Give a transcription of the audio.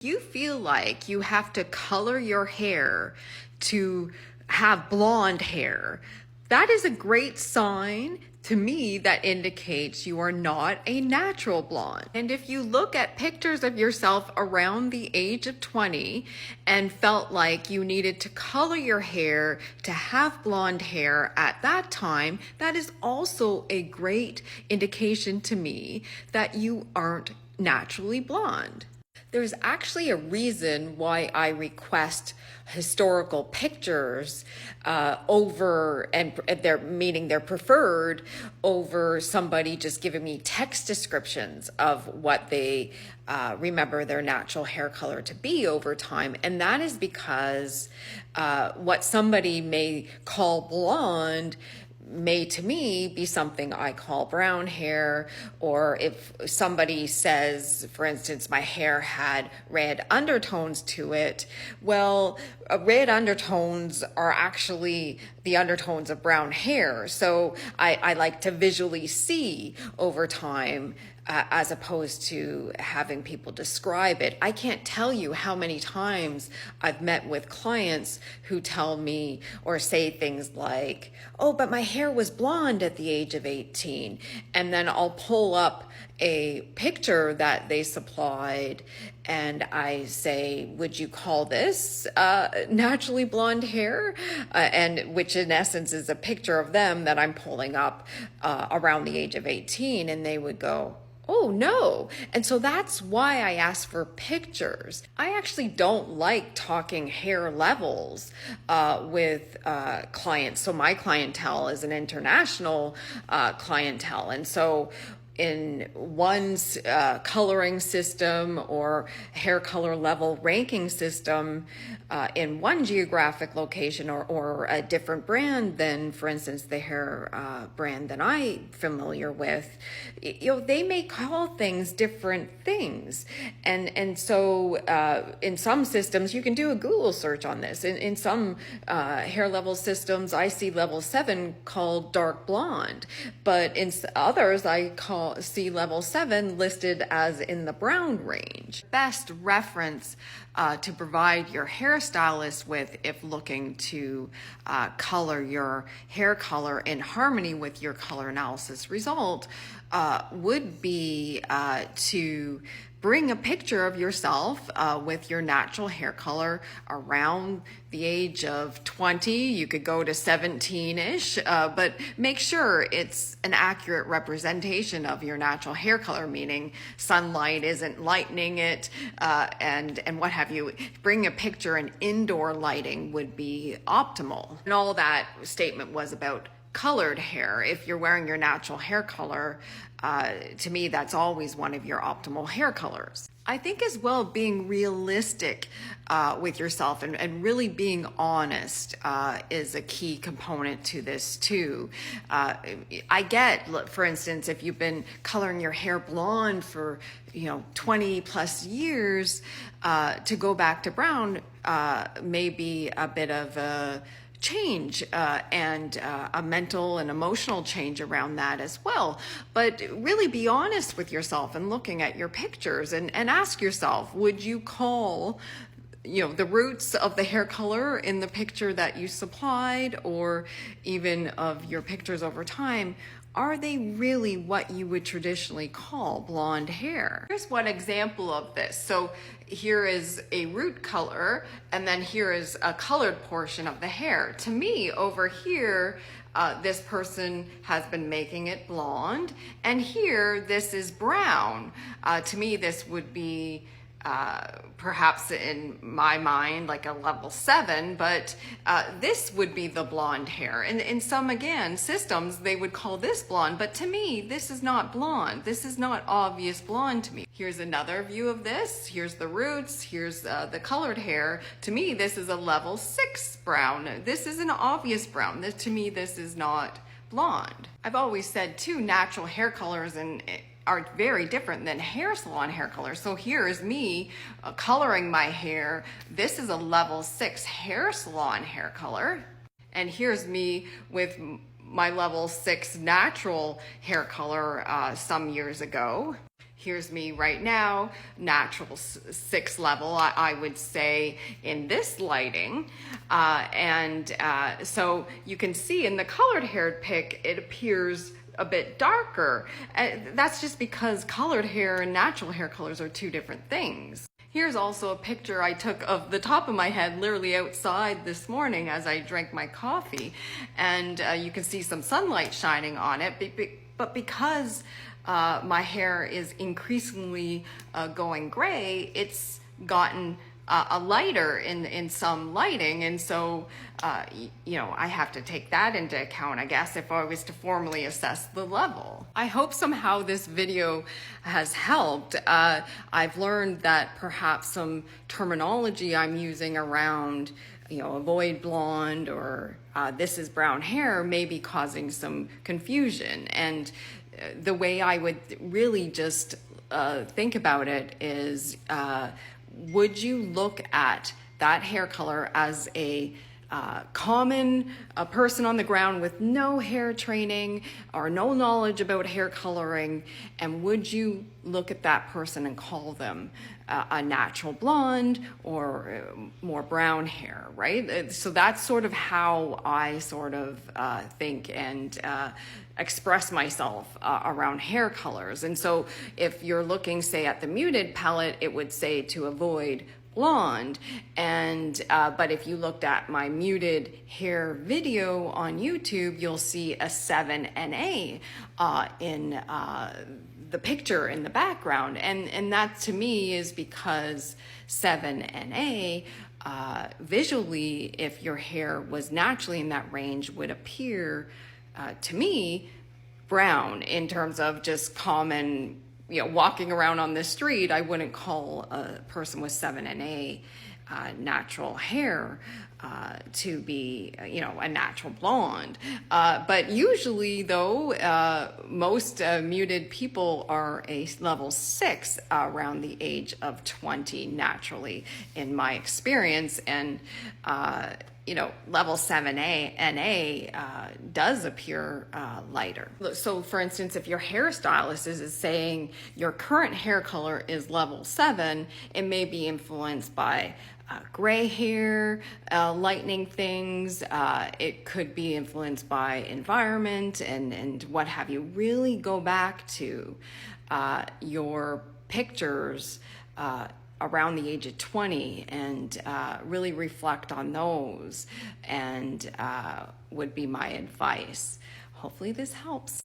You feel like you have to color your hair to have blonde hair. That is a great sign to me that indicates you are not a natural blonde. And if you look at pictures of yourself around the age of 20 and felt like you needed to color your hair to have blonde hair at that time, that is also a great indication to me that you aren't naturally blonde. There's actually a reason why I request historical pictures over, and they're preferred over somebody just giving me text descriptions of what they remember their natural hair color to be over time. And that is because what somebody may call blonde may to me be something I call brown hair. Or if somebody says, for instance, my hair had red undertones to it, well, red undertones are actually the undertones of brown hair. So I like to visually see over time as opposed to having people describe it. I can't tell you how many times I've met with clients who tell me or say things like, oh, but my hair was blonde at the age of 18. And then I'll pull up a picture that they supplied and I say, would you call this naturally blonde hair? And which in essence is a picture of them that I'm pulling up around the age of 18. And they would go, oh no. And so that's why I ask for pictures. I actually don't like talking hair levels with clients. So my clientele is an international clientele. And so in one's coloring system or hair color level ranking system in one geographic location or a different brand than, for instance, the hair brand that I'm familiar with, they may call things different things. And so in some systems, you can do a Google search on this. In some hair level systems, I see level 7 called dark blonde, but in others, I see level 7 listed as in the brown range. Best reference to provide your hairstylist with if looking to color your hair color in harmony with your color analysis result would be to bring a picture of yourself with your natural hair color around the age of 20. You could go to 17-ish, but make sure it's an accurate representation of your natural hair color, meaning sunlight isn't lightening it, and what have you. Bring a picture, and indoor lighting would be optimal. And all that statement was about colored hair. If you're wearing your natural hair color, to me, that's always one of your optimal hair colors. I think as well, being realistic with yourself and really being honest is a key component to this too. I get, for instance, if you've been coloring your hair blonde for 20 plus years, to go back to brown may be a bit of a change and a mental and emotional change around that as well. But really be honest with yourself and looking at your pictures and ask yourself, would you call the roots of the hair color in the picture that you supplied, or even of your pictures over time, are they really what you would traditionally call blonde hair? Here's one example of this. So here is a root color, and then here is a colored portion of the hair. To me, over here, this person has been making it blonde, and here, this is brown. To me, this would be perhaps in my mind like a level 7, but this would be the blonde hair. And in some, again, systems, they would call this blonde, but to me, this is not blonde. This is not obvious blonde to me. Here's another view of this. Here's the roots. Here's the colored hair. To me, this is a level 6 brown. This is an obvious brown. To me, this is not blonde. I've always said too, natural hair colors are very different than hair salon hair color. So here is me coloring my hair. This is a level 6 hair salon hair color. And here's me with my level 6 natural hair color some years ago. Here's me right now, natural 6 level, I would say, in this lighting. So you can see in the colored hair pic, it appears a bit darker. That's just because colored hair and natural hair colors are two different things. Here's also a picture I took of the top of my head literally outside this morning as I drank my coffee. And you can see some sunlight shining on it, but because my hair is increasingly going gray, it's gotten a lighter in some lighting, and so you know, I have to take that into account, I guess, if I was to formally assess the level. I hope somehow this video has helped. I've learned that perhaps some terminology I'm using around, you know, avoid blonde or this is brown hair may be causing some confusion. And the way I would really just think about it is, would you look at that hair color as a common person on the ground with no hair training or no knowledge about hair coloring, and would you look at that person and call them a natural blonde or more brown hair, right? So that's sort of how I sort of think and express myself around hair colors. And so if you're looking, say, at the muted palette, it would say to avoid blonde. And but if you looked at my muted hair video on YouTube, you'll see a 7NA in the picture in the background. And that to me is because 7NA visually, if your hair was naturally in that range, would appear to me brown in terms of just common, you know, walking around on the street. I wouldn't call a person with 7NA natural hair to be, you know, a natural blonde. But usually though, most muted people are a level 6 around the age of 20 naturally, in my experience. And you know, level 7A NA does appear lighter. So for instance, if your hairstylist is saying your current hair color is level 7, it may be influenced by gray hair, lightening things. It could be influenced by environment and what have you. Really go back to your pictures around the age of 20 and really reflect on those, and would be my advice. Hopefully this helps.